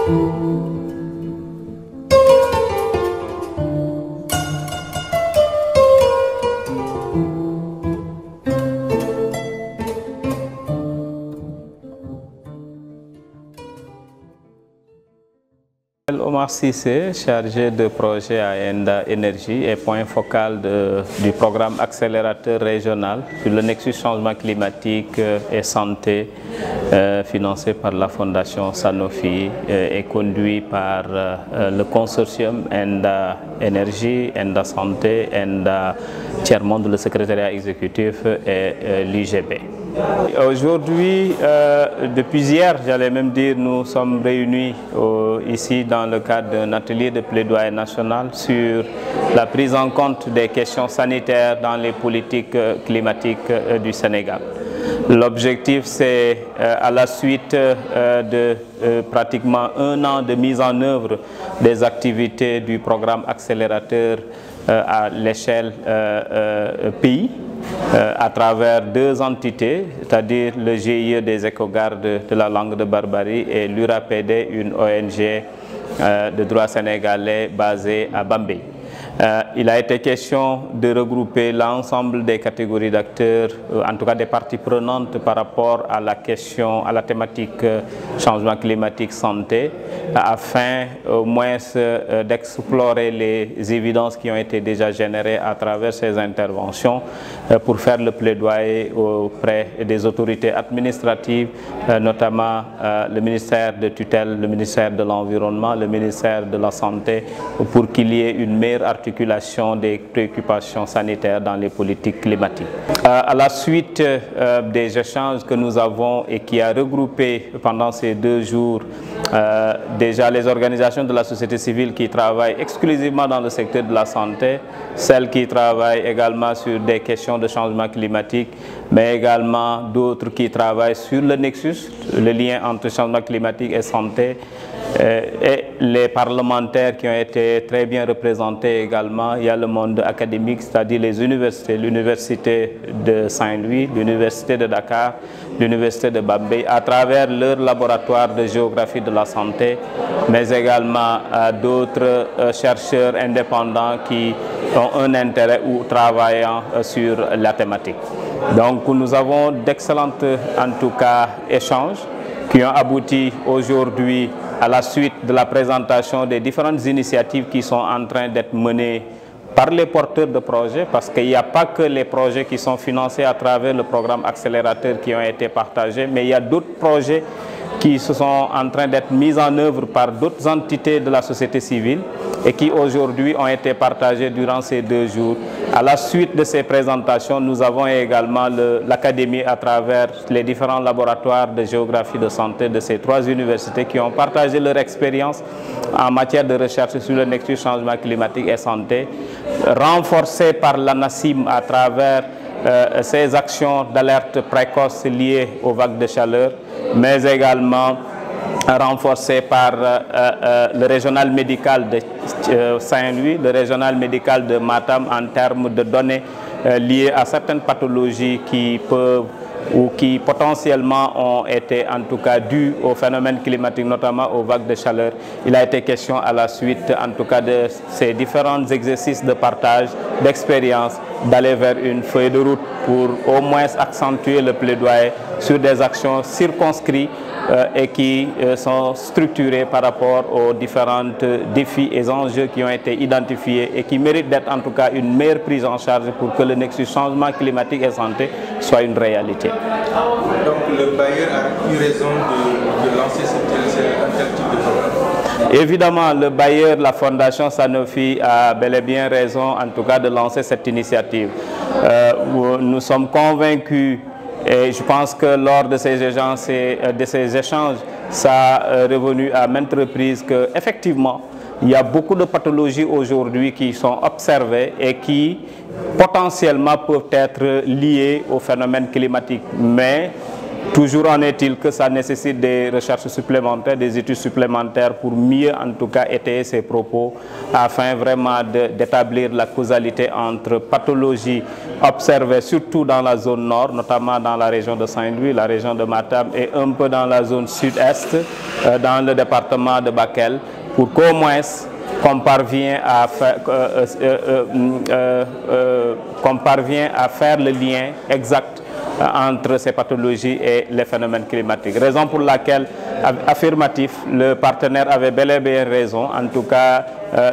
Omar Cissé, chargé de projet à ENDA Énergie et point focal du programme accélérateur régional sur le Nexus changement climatique et santé financé par la fondation Sanofi et conduit par le consortium ENDA Énergie, ENDA Santé, ENDA Tiers-Monde, le secrétariat exécutif et l'UGB. Aujourd'hui, depuis hier, j'allais même dire, nous sommes réunis ici dans le cadre d'un atelier de plaidoyer national sur la prise en compte des questions sanitaires dans les politiques climatiques du Sénégal. L'objectif, c'est à la suite de pratiquement un an de mise en œuvre des activités du programme accélérateur à l'échelle pays, à travers deux entités, c'est-à-dire le GIE des éco-gardes de la langue de Barbarie et l'URAPD, une ONG de droit sénégalais basée à Bambey. Il a été question de regrouper l'ensemble des catégories d'acteurs, en tout cas des parties prenantes par rapport à la question, à la thématique changement climatique santé, afin au moins d'explorer les évidences qui ont été déjà générées à travers ces interventions pour faire le plaidoyer auprès des autorités administratives, notamment le ministère de tutelle, le ministère de l'Environnement, le ministère de la Santé, pour qu'il y ait une meilleure articulation des préoccupations sanitaires dans les politiques climatiques. À la suite des échanges que nous avons et qui a regroupé pendant ces 2 jours déjà les organisations de la société civile qui travaillent exclusivement dans le secteur de la santé, celles qui travaillent également sur des questions de changement climatique, mais également d'autres qui travaillent sur le nexus, le lien entre changement climatique et santé, et les parlementaires qui ont été très bien représentés également. Il y a le monde académique, c'est-à-dire les universités, l'université de Saint-Louis, l'université de Dakar, l'université de Bambey, à travers leur laboratoire de géographie de la santé, mais également d'autres chercheurs indépendants qui ont un intérêt ou travaillant sur la thématique. Donc nous avons d'excellents, en tout cas, échanges qui ont abouti aujourd'hui à la suite de la présentation des différentes initiatives qui sont en train d'être menées par les porteurs de projets, parce qu'il n'y a pas que les projets qui sont financés à travers le programme accélérateur qui ont été partagés, mais il y a d'autres projets qui sont en train d'être mis en œuvre par d'autres entités de la société civile et qui aujourd'hui ont été partagés durant ces 2 jours. À la suite de ces présentations, nous avons également l'académie à travers les différents laboratoires de géographie de santé de ces 3 universités qui ont partagé leur expérience en matière de recherche sur le nexus changement climatique et santé, renforcée par l'ANACIM à travers ces actions d'alerte précoce liées aux vagues de chaleur, mais également renforcé par le régional médical de Saint-Louis, le régional médical de Matam en termes de données liées à certaines pathologies qui peuvent ou qui potentiellement ont été en tout cas dues au phénomène climatique, notamment aux vagues de chaleur. Il a été question à la suite en tout cas de ces différents exercices de partage, d'expérience, d'aller vers une feuille de route pour au moins accentuer le plaidoyer sur des actions circonscrites et qui sont structurées par rapport aux différents défis et enjeux qui ont été identifiés et qui méritent d'être en tout cas une meilleure prise en charge pour que le nexus changement climatique et santé soit une réalité. Donc le bailleur a eu raison de lancer un tel type de programme? Évidemment, le bailleur, la fondation Sanofi a bel et bien raison en tout cas de lancer cette initiative. Nous sommes convaincus. Et je pense que lors de ces échanges, ça a revenu à maintes reprises qu'effectivement, il y a beaucoup de pathologies aujourd'hui qui sont observées et qui potentiellement peuvent être liées au phénomène climatique. Mais Toujours en est-il que ça nécessite des recherches supplémentaires, des études supplémentaires pour mieux en tout cas étayer ces propos afin vraiment d'établir la causalité entre pathologies observées surtout dans la zone nord, notamment dans la région de Saint-Louis, la région de Matam et un peu dans la zone sud-est, dans le département de Bakel, pour qu'au moins qu'on parvient à faire le lien exact entre ces pathologies et les phénomènes climatiques. Raison pour laquelle, affirmatif, le partenaire avait bel et bien raison, en tout cas,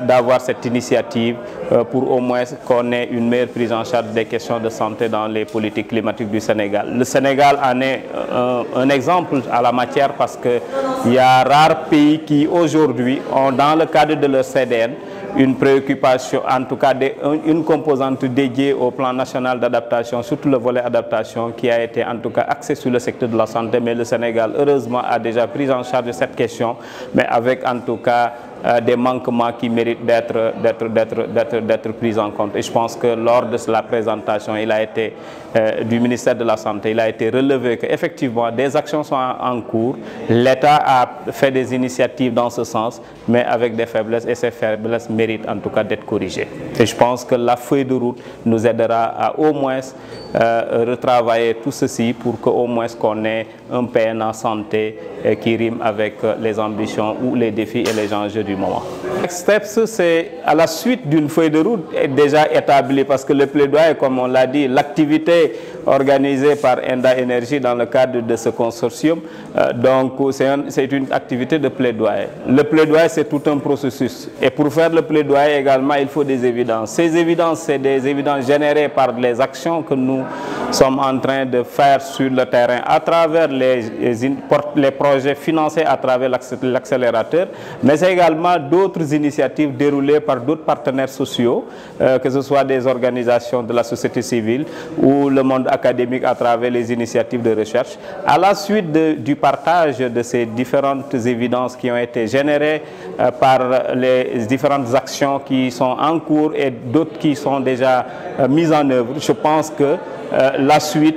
d'avoir cette initiative pour au moins qu'on ait une meilleure prise en charge des questions de santé dans les politiques climatiques du Sénégal. Le Sénégal en est un exemple à la matière parce qu'il y a rares pays qui aujourd'hui ont dans le cadre de leur CDN une préoccupation, en tout cas une composante dédiée au plan national d'adaptation, surtout le volet adaptation qui a été en tout cas axé sur le secteur de la santé, mais le Sénégal heureusement a déjà pris en charge cette question, mais avec en tout cas des manquements qui méritent d'être pris en compte. Et je pense que lors de la présentation du ministère de la Santé, il a été relevé qu'effectivement des actions sont en cours. L'État a fait des initiatives dans ce sens, mais avec des faiblesses, et ces faiblesses méritent en tout cas d'être corrigées. Et je pense que la feuille de route nous aidera à au moins retravailler tout ceci pour qu'au moins qu'on ait un PNA santé qui rime avec les ambitions ou les défis et les enjeux du moment. Next Steps, c'est à la suite d'une feuille de route déjà établie parce que le plaidoyer, comme on l'a dit, l'activité organisée par Enda Energy dans le cadre de ce consortium, donc c'est une activité de plaidoyer. Le plaidoyer, c'est tout un processus. Et pour faire le plaidoyer également, il faut des évidences. Ces évidences, c'est des évidences générées par les actions que nous sommes en train de faire sur le terrain à travers les projets financés à travers l'accélérateur, mais c'est également d'autres initiatives déroulées par d'autres partenaires sociaux, que ce soit des organisations de la société civile ou le monde académique à travers les initiatives de recherche. À la suite du partage de ces différentes évidences qui ont été générées par les différentes actions qui sont en cours et d'autres qui sont déjà mises en œuvre, je pense que la suite,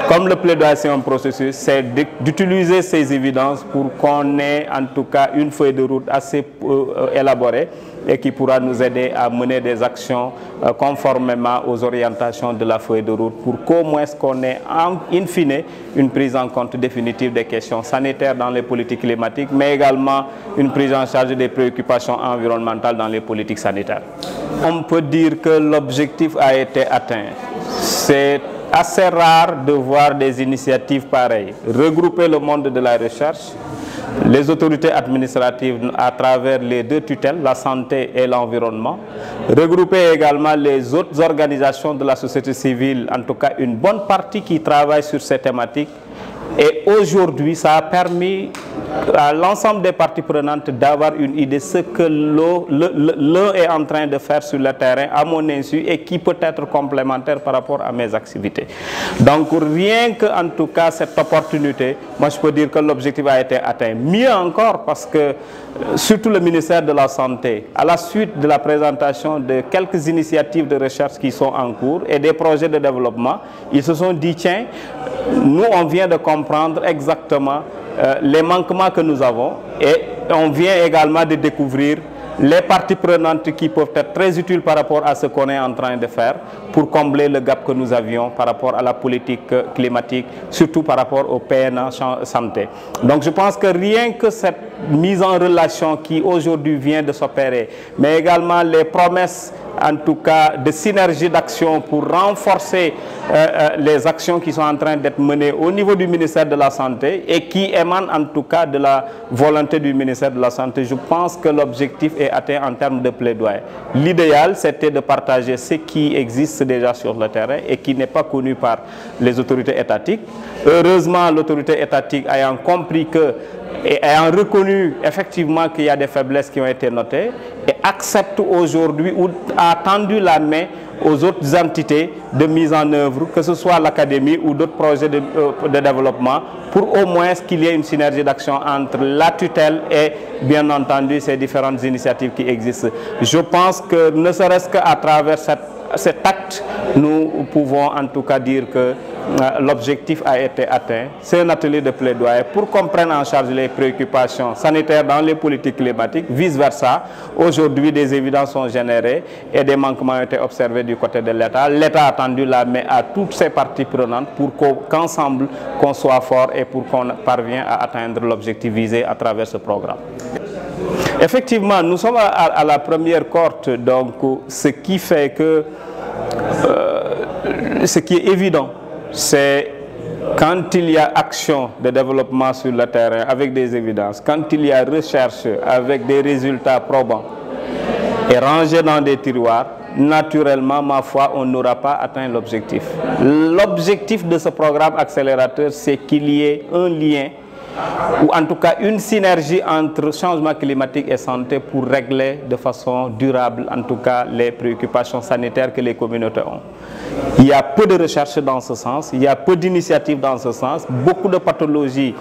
comme le plaidoyer c'est un processus, c'est d'utiliser ces évidences pour qu'on ait en tout cas une feuille de route assez élaborée et qui pourra nous aider à mener des actions conformément aux orientations de la feuille de route pour qu'au moins qu'on ait in fine une prise en compte définitive des questions sanitaires dans les politiques climatiques, mais également une prise en charge des préoccupations environnementales dans les politiques sanitaires. On peut dire que l'objectif a été atteint. C'est assez rare de voir des initiatives pareilles. Regrouper le monde de la recherche, les autorités administratives à travers les deux tutelles, la santé et l'environnement, regrouper également les autres organisations de la société civile, en tout cas une bonne partie qui travaille sur ces thématiques. Et aujourd'hui, ça a permis à l'ensemble des parties prenantes d'avoir une idée de ce que l'un est en train de faire sur le terrain à mon insu et qui peut être complémentaire par rapport à mes activités. Donc rien que en tout cas cette opportunité, moi je peux dire que l'objectif a été atteint. Mieux encore parce que surtout le ministère de la Santé, à la suite de la présentation de quelques initiatives de recherche qui sont en cours et des projets de développement, ils se sont dit tiens, nous on vient de comprendre exactement les manquements que nous avons et on vient également de découvrir les parties prenantes qui peuvent être très utiles par rapport à ce qu'on est en train de faire pour combler le gap que nous avions par rapport à la politique climatique, surtout par rapport au PNA santé. Donc je pense que rien que cette mise en relation qui aujourd'hui vient de s'opérer, mais également les promesses en tout cas de synergie d'action pour renforcer les actions qui sont en train d'être menées au niveau du ministère de la Santé et qui émanent en tout cas de la volonté du ministère de la Santé. Je pense que l'objectif est atteint en termes de plaidoyer. L'idéal, c'était de partager ce qui existe déjà sur le terrain et qui n'est pas connu par les autorités étatiques. Heureusement, l'autorité étatique ayant compris que et ayant reconnu effectivement qu'il y a des faiblesses qui ont été notées et accepte aujourd'hui ou a tendu la main aux autres entités de mise en œuvre, que ce soit l'académie ou d'autres projets de développement, pour au moins qu'il y ait une synergie d'action entre la tutelle et bien entendu ces différentes initiatives qui existent. Je pense que ne serait-ce qu'à travers cette cet acte, nous pouvons en tout cas dire que l'objectif a été atteint. C'est un atelier de plaidoyer pour qu'on prenne en charge les préoccupations sanitaires dans les politiques climatiques, vice-versa. Aujourd'hui, des évidences sont générées et des manquements ont été observés du côté de l'État. L'État a tendu la main à toutes ses parties prenantes pour qu'ensemble, qu'on soit fort et pour qu'on parvienne à atteindre l'objectif visé à travers ce programme. Effectivement, nous sommes à la première cohorte, donc ce qui fait que ce qui est évident, c'est quand il y a action de développement sur le terrain avec des évidences, quand il y a recherche avec des résultats probants et rangés dans des tiroirs, naturellement, ma foi, on n'aura pas atteint l'objectif. L'objectif de ce programme accélérateur, c'est qu'il y ait un lien ou en tout cas une synergie entre changement climatique et santé pour régler de façon durable, en tout cas, les préoccupations sanitaires que les communautés ont. Il y a peu de recherches dans ce sens, il y a peu d'initiatives dans ce sens. Beaucoup de pathologies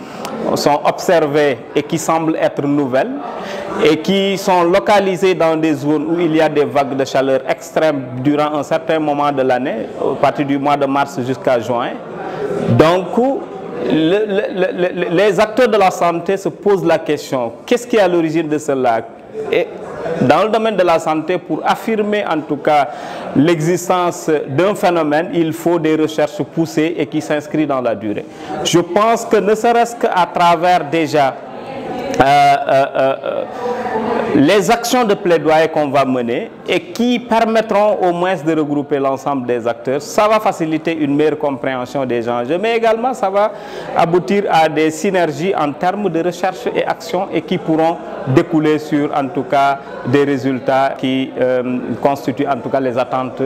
sont observées et qui semblent être nouvelles et qui sont localisées dans des zones où il y a des vagues de chaleur extrêmes durant un certain moment de l'année, à partir du mois de mars jusqu'à juin. Donc, les acteurs de la santé se posent la question, qu'est-ce qui est à l'origine de cela? Et dans le domaine de la santé, pour affirmer en tout cas l'existence d'un phénomène, il faut des recherches poussées et qui s'inscrivent dans la durée. Je pense que ne serait-ce qu'à travers déjà les actions de plaidoyer qu'on va mener et qui permettront au moins de regrouper l'ensemble des acteurs, ça va faciliter une meilleure compréhension des enjeux, mais également ça va aboutir à des synergies en termes de recherche et action et qui pourront découler sur en tout cas des résultats qui constituent en tout cas les attentes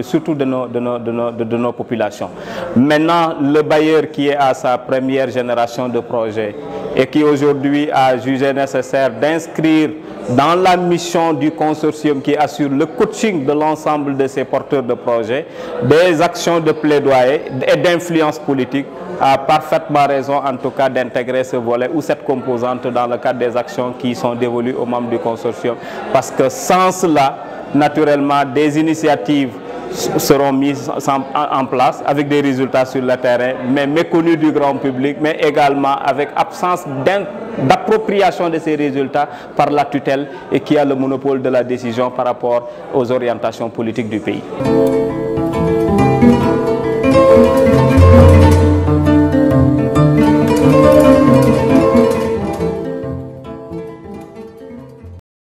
surtout de nos populations. Maintenant, le bailleur qui est à sa première génération de projets et qui aujourd'hui a jugé nécessaire d'inscrire dans la mission du consortium qui assure le coaching de l'ensemble de ces porteurs de projets, des actions de plaidoyer et d'influence politique, a parfaitement raison en tout cas d'intégrer ce volet ou cette composante dans le cadre des actions qui sont dévolues aux membres du consortium. Parce que sans cela, naturellement, des initiatives seront mises en place avec des résultats sur le terrain, mais méconnus du grand public, mais également avec absence d'appropriation de ces résultats par la tutelle et qui a le monopole de la décision par rapport aux orientations politiques du pays.